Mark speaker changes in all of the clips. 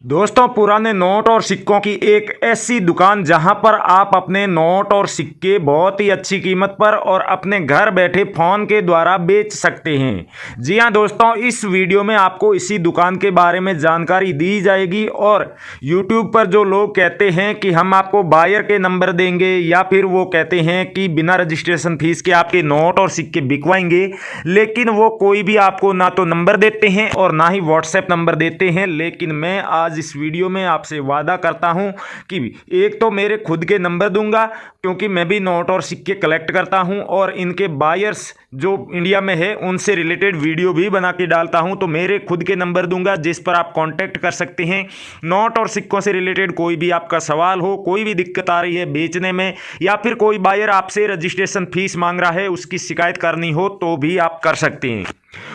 Speaker 1: दोस्तों, पुराने नोट और सिक्कों की एक ऐसी दुकान जहां पर आप अपने नोट और सिक्के बहुत ही अच्छी कीमत पर और अपने घर बैठे फ़ोन के द्वारा बेच सकते हैं। जी हां दोस्तों, इस वीडियो में आपको इसी दुकान के बारे में जानकारी दी जाएगी। और यूट्यूब पर जो लोग कहते हैं कि हम आपको बायर के नंबर देंगे या फिर वो कहते हैं कि बिना रजिस्ट्रेशन फीस के आपके नोट और सिक्के बिकवाएंगे, लेकिन वो कोई भी आपको ना तो नंबर देते हैं और ना ही व्हाट्सएप नंबर देते हैं। लेकिन मैं आज इस वीडियो में आपसे वादा करता हूं कि एक तो मेरे खुद के नंबर दूंगा, क्योंकि मैं भी नोट और सिक्के कलेक्ट करता हूं और इनके बायर्स जो इंडिया में है उनसे रिलेटेड वीडियो भी बना के डालता हूं। तो मेरे खुद के नंबर दूंगा जिस पर आप कांटेक्ट कर सकते हैं। नोट और सिक्कों से रिलेटेड कोई भी आपका सवाल हो, कोई भी दिक्कत आ रही है बेचने में, या फिर कोई बायर आपसे रजिस्ट्रेशन फीस मांग रहा है, उसकी शिकायत करनी हो तो भी आप कर सकते हैं।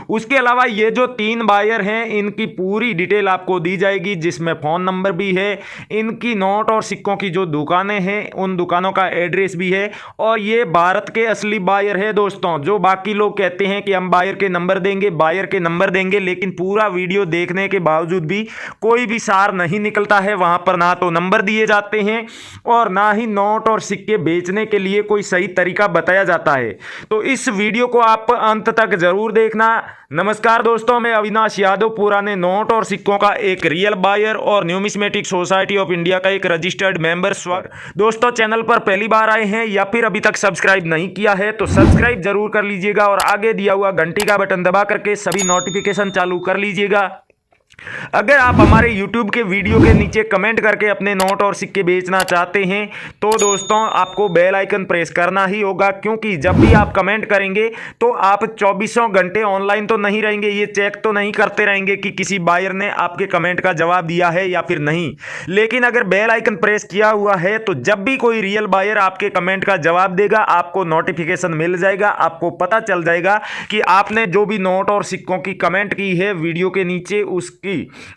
Speaker 1: उसके अलावा ये जो 3 बायर हैं इनकी पूरी डिटेल आपको दी जाएगी, जिसमें फ़ोन नंबर भी है, इनकी नोट और सिक्कों की जो दुकानें हैं उन दुकानों का एड्रेस भी है। और ये भारत के असली बायर है दोस्तों। जो बाकी लोग कहते हैं कि हम बायर के नंबर देंगे, बायर के नंबर देंगे, लेकिन पूरा वीडियो देखने के बावजूद भी कोई भी सार नहीं निकलता है। वहाँ पर ना तो नंबर दिए जाते हैं और ना ही नोट और सिक्के बेचने के लिए कोई सही तरीका बताया जाता है। तो इस वीडियो को आप अंत तक जरूर देखना। नमस्कार दोस्तों, मैं अविनाश यादव, पुराने नोट और सिक्कों का एक रियल बायर और न्यूमिस्मेटिक सोसाइटी ऑफ इंडिया का एक रजिस्टर्ड मेंबर। दोस्तों, चैनल पर पहली बार आए हैं या फिर अभी तक सब्सक्राइब नहीं किया है तो सब्सक्राइब जरूर कर लीजिएगा और आगे दिया हुआ घंटी का बटन दबा करके सभी नोटिफिकेशन चालू कर लीजिएगा। अगर आप हमारे YouTube के वीडियो के नीचे कमेंट करके अपने नोट और सिक्के बेचना चाहते हैं तो दोस्तों आपको बेल आइकन प्रेस करना ही होगा, क्योंकि जब भी आप कमेंट करेंगे तो आप 24 घंटे ऑनलाइन तो नहीं रहेंगे, ये चेक तो नहीं करते रहेंगे कि किसी बायर ने आपके कमेंट का जवाब दिया है या फिर नहीं। लेकिन अगर बेल आइकन प्रेस किया हुआ है तो जब भी कोई रियल बायर आपके कमेंट का जवाब देगा आपको नोटिफिकेशन मिल जाएगा, आपको पता चल जाएगा कि आपने जो भी नोट और सिक्कों की कमेंट की है वीडियो के नीचे, उसकी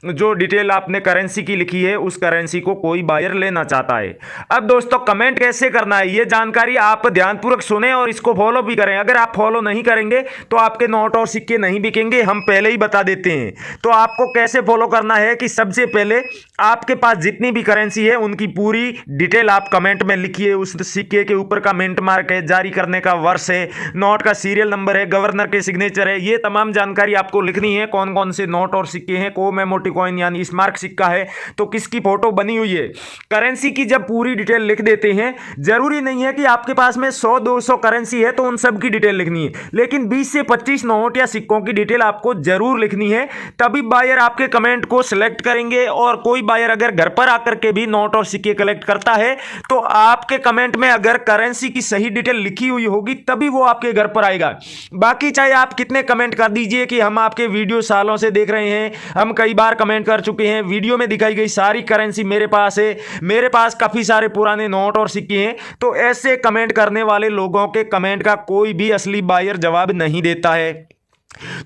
Speaker 1: जो डिटेल आपने करेंसी की लिखी है उस करेंसी को कोई बायर लेना चाहता है। अब दोस्तों, कमेंट कैसे करना है ये जानकारी आप ध्यानपूर्वक सुने और इसको फॉलो भी करें। अगर आप फॉलो नहीं करेंगे तो आपके नोट और सिक्के नहीं बिकेंगे, हम पहले ही बता देते हैं। तो आपको कैसे फॉलो करना है कि सबसे पहले आपके पास जितनी भी करेंसी है उनकी पूरी डिटेल आप कमेंट में लिखिए। उस सिक्के के ऊपर का मिंट मार्क है, जारी करने का वर्ष है, नोट का सीरियल नंबर है, गवर्नर के सिग्नेचर है, ये तमाम जानकारी आपको लिखनी है। कौन कौन से नोट और सिक्के हैं, कोमेमोटी कॉइन यानी स्मारक सिक्का है तो किसकी फोटो बनी हुई है। करेंसी की जब पूरी डिटेल लिख देते हैं, जरूरी नहीं है कि आपके पास में 100-200 करेंसी है तो उन सब की डिटेल लिखनी है, लेकिन 20 से 25 नोट या सिक्कों की डिटेल आपको जरूर लिखनी है, तभी बायर आपके कमेंट को सिलेक्ट करेंगे। और कोई बायर अगर घर पर आकर के भी नोट और सिक्के कलेक्ट करता है तो आपके कमेंट में अगर करेंसी की सही डिटेल लिखी हुई होगी तभी वो आपके घर पर आएगा। बाकी चाहे आप कितने कमेंट कर दीजिए कि हम आपके वीडियो सालों से देख रहे हैं, हम कई बार कमेंट कर चुके हैं, वीडियो में दिखाई गई सारी करेंसी मेरे पास है, मेरे पास काफी सारे पुराने नोट और सिक्के हैं, तो ऐसे कमेंट करने वाले लोगों के कमेंट का कोई भी असली बायर जवाब नहीं देता है।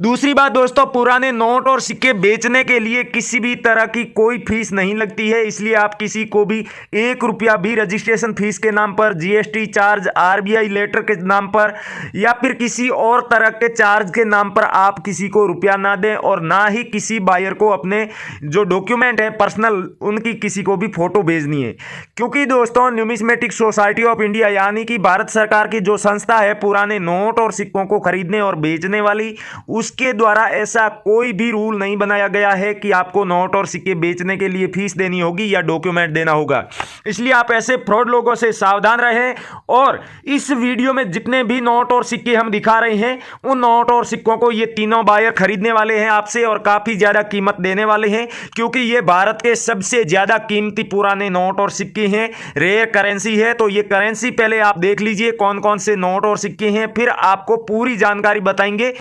Speaker 1: दूसरी बात दोस्तों, पुराने नोट और सिक्के बेचने के लिए किसी भी तरह की कोई फीस नहीं लगती है, इसलिए आप किसी को भी 1 रुपया भी रजिस्ट्रेशन फीस के नाम पर, जीएसटी चार्ज, आरबीआई लेटर के नाम पर या फिर किसी और तरह के चार्ज के नाम पर आप किसी को रुपया ना दें और ना ही किसी बायर को अपने जो डॉक्यूमेंट है पर्सनल उनकी किसी को भी फोटो भेजनी है। क्योंकि दोस्तों न्यूमिस्मेटिक सोसाइटी ऑफ इंडिया यानी कि भारत सरकार की जो संस्था है पुराने नोट और सिक्कों को खरीदने और बेचने वाली, उसके द्वारा ऐसा कोई भी रूल नहीं बनाया गया है कि आपको नोट और सिक्के बेचने के लिए फीस देनी होगी या डॉक्यूमेंट देना होगा। इसलिए आप ऐसे फ्रॉड लोगों से सावधान रहें। और इस वीडियो में जितने भी नोट और सिक्के हम दिखा रहे हैं उन नोट और सिक्कों को ये तीनों बायर खरीदने वाले हैं आपसे और काफी ज्यादा कीमत देने वाले हैं, क्योंकि ये भारत के सबसे ज्यादा कीमती पुराने नोट और सिक्के हैं, रेयर करेंसी है। तो ये करेंसी पहले आप देख लीजिए कौन कौन से नोट और सिक्के हैं, फिर आपको पूरी जानकारी बताएंगे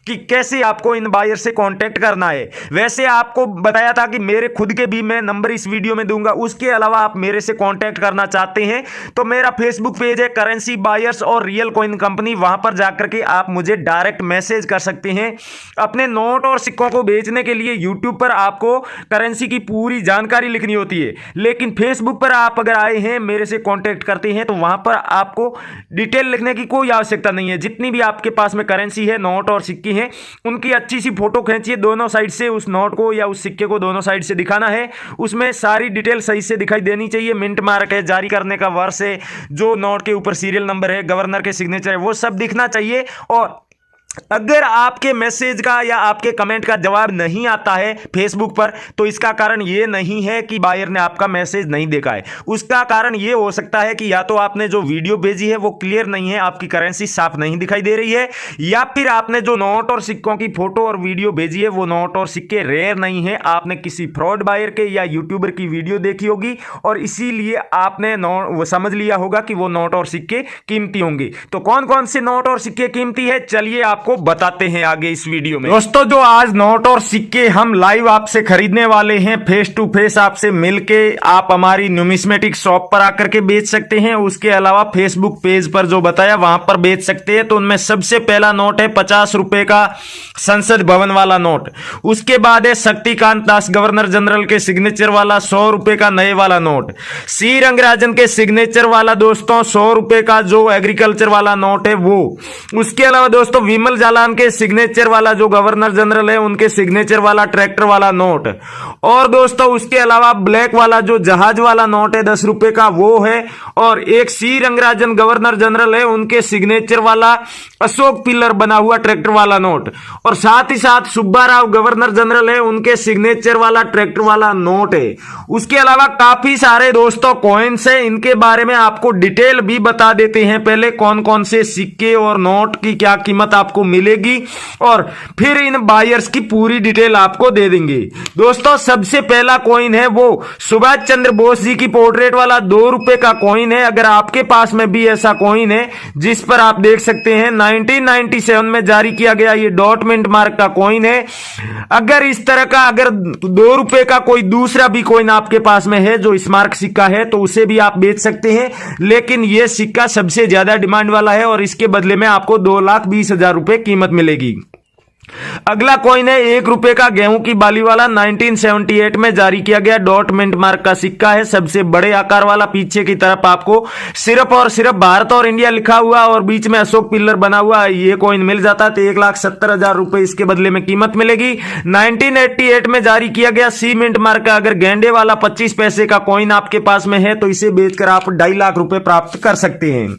Speaker 1: कि कैसे आपको इन बायर से कांटेक्ट करना है। वैसे आपको बताया था कि मेरे खुद के भी मैं नंबर इस वीडियो में दूंगा, उसके अलावा आप मेरे से कांटेक्ट करना चाहते हैं तो मेरा फेसबुक पेज है करेंसी बायर्स और रियल कॉइन कंपनी, वहां पर जाकर के आप मुझे डायरेक्ट मैसेज कर सकते हैं। अपने नोट और सिक्कों को बेचने के लिए यूट्यूब पर आपको करेंसी की पूरी जानकारी लिखनी होती है, लेकिन फेसबुक पर आप अगर आए हैं मेरे से कांटेक्ट करते हैं तो वहां पर आपको डिटेल लिखने की कोई आवश्यकता नहीं है। जितनी भी आपके पास में करेंसी है, नोट और सिक्के हैं, उनकी अच्छी सी फोटो खींचिए दोनों साइड से, उस नोट को या उस सिक्के को दोनों साइड से दिखाना है। उसमें सारी डिटेल सही से दिखाई देनी चाहिए। मिंट मार्क है, जारी करने का वर्ष है, जो नोट के ऊपर सीरियल नंबर है, गवर्नर के सिग्नेचर है, वो सब दिखना चाहिए। और अगर आपके मैसेज का या आपके कमेंट का जवाब नहीं आता है फेसबुक पर तो इसका कारण ये नहीं है कि बायर ने आपका मैसेज नहीं देखा है। उसका कारण ये हो सकता है कि या तो आपने जो वीडियो भेजी है वो क्लियर नहीं है, आपकी करेंसी साफ नहीं दिखाई दे रही है, या फिर आपने जो नोट और सिक्कों की फोटो और वीडियो भेजी है वो नोट और सिक्के रेयर नहीं है। आपने किसी फ्रॉड बायर के या यूट्यूबर की वीडियो देखी होगी और इसीलिए आपने वो समझ लिया होगा कि वो नोट और सिक्के कीमती होंगे। तो कौन कौन से नोट और सिक्के कीमती है, चलिए आपको बताते हैं आगे इस वीडियो में। दोस्तों, जो आज नोट और सिक्के हम लाइव आपसे खरीदने वाले हैं, फेस टू फेस आपसे मिलके आप हमारी न्यूमिस्मेटिक शॉप पर आकर के बेच सकते हैं। उसके अलावा फेसबुक पेज पर जो बताया वहां पर बेच सकते हैं। तो उनमें सबसे पहला नोट है 50 रुपए का संसद भवन वाला नोट। उसके बाद है शक्तिकांत दास गवर्नर जनरल के सिग्नेचर वाला 100 रुपए का नए वाला नोट। सी रंगराजन के सिग्नेचर वाला दोस्तों 100 रुपए का जो एग्रीकल्चर वाला नोट है वो। उसके अलावा दोस्तों विमल जालान के सिग्नेचर वाला जो गवर्नर जनरल है उनके सिग्नेचर वाला ट्रैक्टर वाला नोट। और दोस्तों उसके अलावा ब्लैक वाला जो जहाज वाला नोट है 10 रुपए का वो है। और एक सी रंगराजन गवर्नर जनरल है उनके सिग्नेचर वाला अशोक पिलर बना हुआ ट्रैक्टर वाला नोट। और साथ ही साथ सुब्बा राव गवर्नर जनरल है उनके सिग्नेचर वाला ट्रैक्टर वाला नोट है। उसके अलावा काफी सारे दोस्तों कॉइन्स है, इनके बारे में आपको डिटेल भी बता देते हैं। पहले कौन कौन से सिक्के और नोट की क्या कीमत आपको मिलेगी और फिर इन बायर्स की पूरी डिटेल आपको दे देंगे। दोस्तों सबसे पहला कॉइन है वो सुभाष चंद्र बोस जी की पोर्ट्रेट वाला 2 रुपए का कॉइन है। अगर आपके पास में भी ऐसा कॉइन है जिस पर आप देख सकते हैं 1997 में जारी किया गया ये डॉट मिंट मार्क का कॉइन है। अगर इस तरह का अगर 2 रुपए का कोई दूसरा भी कॉइन आपके पास में है जो स्मारक सिक्का है तो उसे भी आप बेच सकते हैं, लेकिन यह सिक्का सबसे ज्यादा डिमांड वाला है और इसके बदले में आपको 2,20,000 रुपए कीमत मिलेगी। अगला कॉइन है 1 रुपए का गेहूं की बाली वाला 1978 में जारी किया गया डॉट मिंट मार्क का सिक्का है, सबसे बड़े आकार वाला। पीछे की तरफ आपको सिर्फ और सिर्फ भारत और इंडिया लिखा हुआ और बीच में अशोक पिलर बना हुआ ये कॉइन मिल जाता तो 1,70,000 रुपए इसके बदले में कीमत मिलेगी। 1988 में जारी किया गया सी मिंट मार्क का अगर गेंडे वाला 25 पैसे का कॉइन आपके पास में है तो इसे बेचकर आप 2.5 लाख रुपए प्राप्त कर सकते हैं।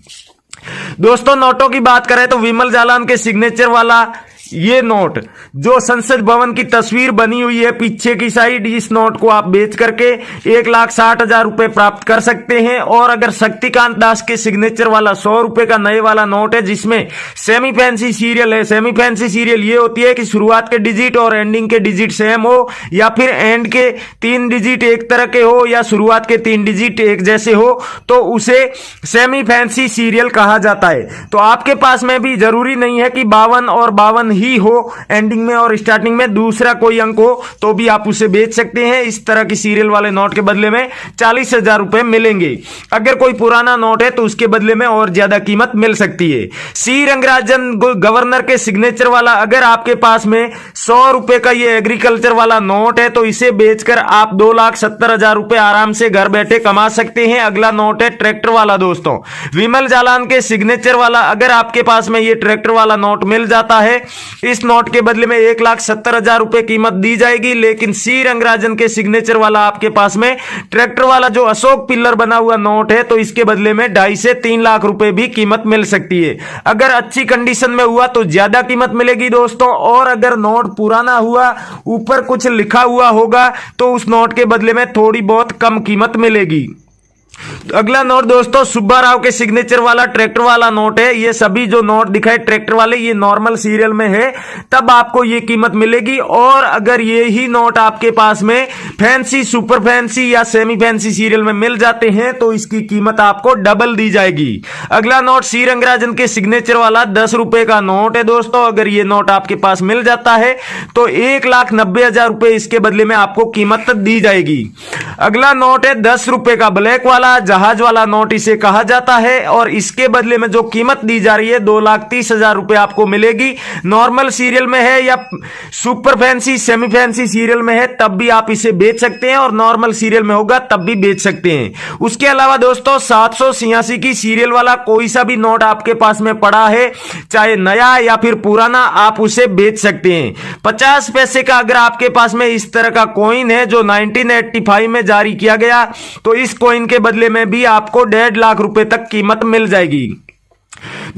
Speaker 1: दोस्तों नोटों की बात करें तो विमल जालान के सिग्नेचर वाला ये नोट जो संसद भवन की तस्वीर बनी हुई है पीछे की साइड, इस नोट को आप बेच करके 1,60,000 रुपए प्राप्त कर सकते हैं। और अगर शक्तिकांत दास के सिग्नेचर वाला 100 रुपए का नए वाला नोट है जिसमें सेमी फैंसी सीरियल है। सेमी फैंसी सीरियल ये होती है कि शुरुआत के डिजिट और एंडिंग के डिजिट सेम हो, या फिर एंड के 3 डिजिट एक तरह के हो, या शुरुआत के 3 डिजिट एक जैसे हो, तो उसे सेमी फैंसी सीरियल कहा जाता है। तो आपके पास में भी जरूरी नहीं है कि 52 और 52 ही हो एंडिंग में और स्टार्टिंग में दूसरा कोई अंक हो तो भी आप उसे बेच सकते हैं। इस तरह की सीरियल वाले नोट के बदले में 40,000 रुपए मिलेंगे। अगर कोई पुराना नोट है तो उसके बदले में और ज्यादा कीमत मिल सकती है। सी रंगराजन गवर्नर के सिग्नेचर वाला अगर आपके पास में 100 रुपए का ये एग्रीकल्चर वाला नोट है तो इसे बेचकर आप 2,70,000 रुपए आराम से घर बैठे कमा सकते हैं। अगला नोट है ट्रैक्टर वाला दोस्तों, विमल जालान के सिग्नेचर वाला। अगर आपके पास में ये ट्रैक्टर वाला नोट मिल जाता है इस नोट के बदले में 1,70,000 रुपए कीमत दी जाएगी। लेकिन सी रंगराजन के सिग्नेचर वाला आपके पास में ट्रैक्टर वाला जो अशोक पिलर बना हुआ नोट है तो इसके बदले में 2.5 से 3 लाख रुपए भी कीमत मिल सकती है। अगर अच्छी कंडीशन में हुआ तो ज्यादा कीमत मिलेगी दोस्तों, और अगर नोट पुराना हुआ ऊपर कुछ लिखा हुआ होगा तो उस नोट के बदले में थोड़ी बहुत कम कीमत मिलेगी। अगला नोट दोस्तों सुब्बा राव के सिग्नेचर वाला ट्रैक्टर वाला नोट है। ये सभी जो नोट दिखाए ट्रैक्टर वाले ये नॉर्मल सीरियल में है तब आपको ये कीमत मिलेगी। और अगर ये ही नोट आपके पास में फैंसी, सुपर फैंसी या सेमी फैंसी सीरियल में मिल जाते हैं तो इसकी कीमत आपको डबल दी जाएगी। अगला नोट सी रंगराजन के सिग्नेचर वाला 10 रुपए का नोट है दोस्तों। अगर ये नोट आपके पास मिल जाता है तो 1,90,000 रुपए इसके बदले में आपको कीमत दी जाएगी। अगला नोट है 10 रुपए का ब्लैक वाला, जहाज वाला नोट इसे कहा जाता है और इसके बदले में जो कीमत दी जा रही है 2,30,000 रुपए आपको मिलेगी। नॉर्मल सीरियल में है या super fancy semi fancy serial में है तब भी आप इसे बेच सकते हैं और नॉर्मल सीरियल में होगा तब भी बेच सकते हैं। उसके अलावा दोस्तों 786 की सीरियल वाला कोई सा भी नोट आपके पास में पड़ा है, चाहे नया या फिर पुराना, आप उसे बेच सकते हैं। 50 पैसे का अगर आपके पास में इस तरह का कॉइन है जो 1985 में जारी किया गया तो इस कॉइन के बदले में भी आपको 1.5 लाख रुपए तक कीमत मिल जाएगी।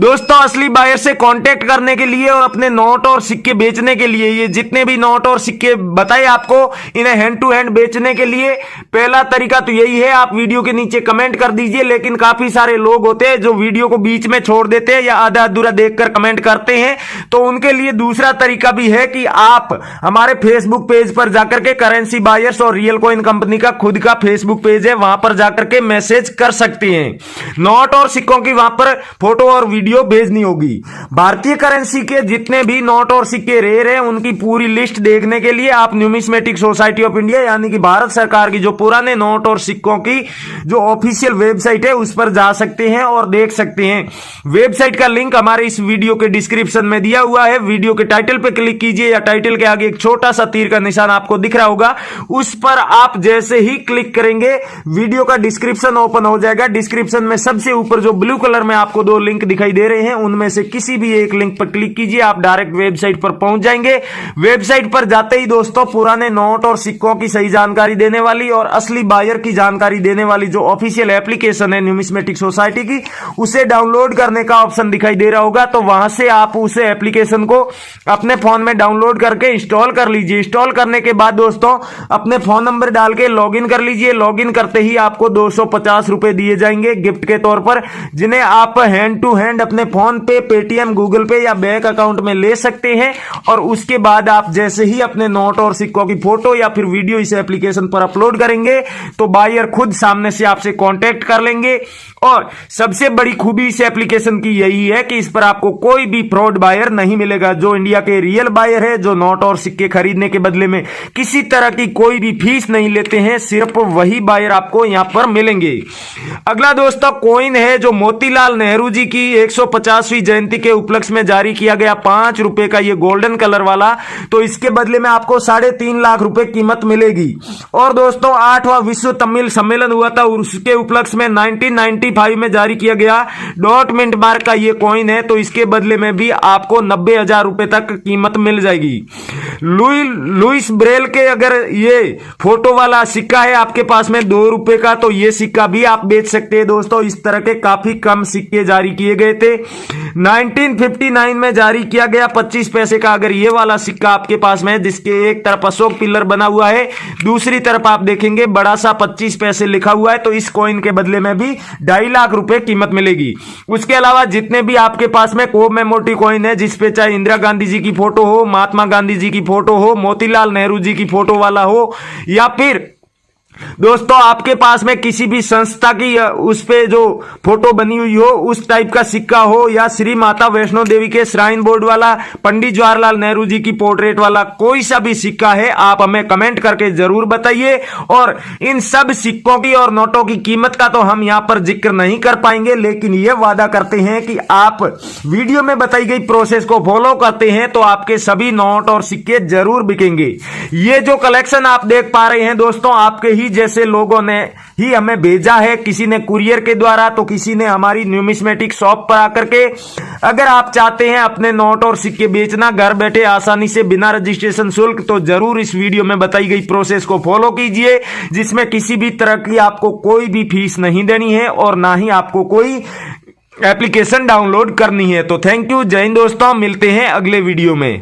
Speaker 1: दोस्तों असली बायर से कांटेक्ट करने के लिए और अपने नोट और सिक्के बेचने के लिए, ये जितने भी नोट और सिक्के बताए आपको, इन्हें हैंड टू हैंड बेचने के लिए पहला तरीका तो यही है, आप वीडियो के नीचे कमेंट कर दीजिए। लेकिन काफी सारे लोग होते हैं जो वीडियो को बीच में छोड़ देते हैं या आधा अधूरा देखकर कमेंट करते हैं, तो उनके लिए दूसरा तरीका भी है कि आप हमारे फेसबुक पेज पर जाकर के, करेंसी बायर्स और रियल कॉइन कंपनी का खुद का फेसबुक पेज है, वहां पर जाकर के मैसेज कर सकते हैं। नोट और सिक्कों की वहां पर फोटो और वीडियो भेजनी होगी। भारतीय करेंसी के जितने भी नोट और सिक्के रेयर हैं उनकी पूरी लिस्ट देखने के लिए आप न्यूमिस्मेटिक सोसाइटी ऑफ इंडिया यानी कि भारत सरकार की जो पुराने नोट और सिक्कों की जो ऑफिशियल वेबसाइट है उस पर जा सकते हैं और देख सकते हैं। वेबसाइट का लिंक हमारे इस वीडियो के डिस्क्रिप्शन में दिया हुआ है। वीडियो के टाइटल पर क्लिक कीजिए या टाइटल के आगे एक छोटा सा तीर का निशान आपको दिख रहा होगा, उस पर आप जैसे ही क्लिक करेंगे वीडियो का डिस्क्रिप्शन ओपन हो जाएगा। डिस्क्रिप्शन में सबसे ऊपर जो ब्लू कलर में आपको 2 लिंक दिखाई दे रहे हैं उनमें से किसी भी एक लिंक पर क्लिक कीजिए, आप डायरेक्ट वेबसाइट पर पहुंच जाएंगे। वेबसाइट पर जाते ही दोस्तों पुराने नोट और सिक्कों की सही जानकारी देने वाली और असली बायर की जानकारी देने वाली जो ऑफिशियल एप्लीकेशन है न्यूमिस्मेटिक सोसाइटी की, उसे डाउनलोड करने का ऑप्शन दिखाई दे रहा होगा। तो वहां से आप उसे एप्लीकेशन को अपने फोन में डाउनलोड करके इंस्टॉल कर लीजिए। इंस्टॉल करने के बाद दोस्तों अपने फोन नंबर डाल के लॉगिन कर लीजिए। लॉगिन करते ही आपको 250 रुपए दिए जाएंगे गिफ्ट के तौर पर, जिन्हें आप हैंड टू हैंड अपने फोन पे, पेटीएम, गूगल पे या बैंक अकाउंट में ले सकते हैं। और उसके बाद आप जैसे ही अपने नोट और सिक्कों की फोटो या फिर वीडियो इस एप्लीकेशन पर अपलोड करेंगे तो बायर खुद सामने से आपसे कांटेक्ट कर लेंगे। और सबसे बड़ी खूबी इस एप्लीकेशन की यही है कि इस पर आपको कोई भी फ्रॉड बायर नहीं मिलेगा। जो इंडिया के रियल बायर है, जो नोट और सिक्के खरीदने के बदले में किसी तरह की कोई भी फीस नहीं लेते हैं, सिर्फ वही बायर आपको यहां पर मिलेंगे। अगला दोस्तों कॉइन है जो मोतीलाल नेहरू जी की 150वीं जयंती के उपलक्ष्य में जारी किया गया 5 रुपए का ये गोल्डन कलर वाला, तो इसके बदले में आपको 3.5 लाख रुपए कीमत मिलेगी। और दोस्तों 8वां विश्व तमिल सम्मेलन हुआ था, उसके उपलक्ष्य में 1995 में जारी किया गया डॉट मिंट मार्क का ये कॉइन है, तो इसके बदले में भी आपको 90,000 रुपए तक कीमत मिल जाएगी। लुइस ब्रेल के अगर ये फोटो वाला सिक्का है आपके पास में 2 रुपए का, तो ये सिक्का भी आप बेच सकते हैं। दोस्तों इस तरह के काफी कम सिक्के जारी किए गए थे। 1959 में जारी किया गया 25 पैसे का अगर ये वाला सिक्का आपके पास में है, जिसके एक तरफ अशोक पिलर बना हुआ है, दूसरी तरफ आप देखेंगे बड़ा सा 25 पैसे लिखा हुआ है, तो इस कॉइन के बदले में भी 2.5 लाख रुपए कीमत मिलेगी। उसके अलावा जितने भी आपके पास में कोमेमोरेटिव कॉइन है, जिसपे चाहे इंदिरा गांधी जी की फोटो हो, महात्मा गांधी जी की फोटो हो, मोतीलाल नेहरू जी की फोटो वाला हो, या फिर दोस्तों आपके पास में किसी भी संस्था की उस पे जो फोटो बनी हुई हो उस टाइप का सिक्का हो, या श्री माता वैष्णो देवी के श्राइन बोर्ड वाला, पंडित जवाहरलाल नेहरू जी की पोर्ट्रेट वाला कोई सा भी सिक्का है, आप हमें कमेंट करके जरूर बताइए। और इन सब सिक्कों की और नोटों की कीमत का तो हम यहां पर जिक्र नहीं कर पाएंगे, लेकिन यह वादा करते हैं कि आप वीडियो में बताई गई प्रोसेस को फॉलो करते हैं तो आपके सभी नोट और सिक्के जरूर बिकेंगे। ये जो कलेक्शन आप देख पा रहे हैं दोस्तों, आपके ही जैसे लोगों ने ही हमें भेजा है, किसी ने कुरियर के द्वारा तो किसी ने हमारी न्यूमिस्मेटिक शॉप पर आकर के। अगर आप चाहते हैं अपने नोट और सिक्के बेचना घर बैठे आसानी से बिना रजिस्ट्रेशन शुल्क, तो जरूर इस वीडियो में बताई गई प्रोसेस को फॉलो कीजिए, जिसमें किसी भी तरह की आपको कोई भी फीस नहीं देनी है और ना ही आपको कोई एप्लीकेशन डाउनलोड करनी है। तो थैंक यू, जय हिंद दोस्तों, मिलते हैं अगले वीडियो में।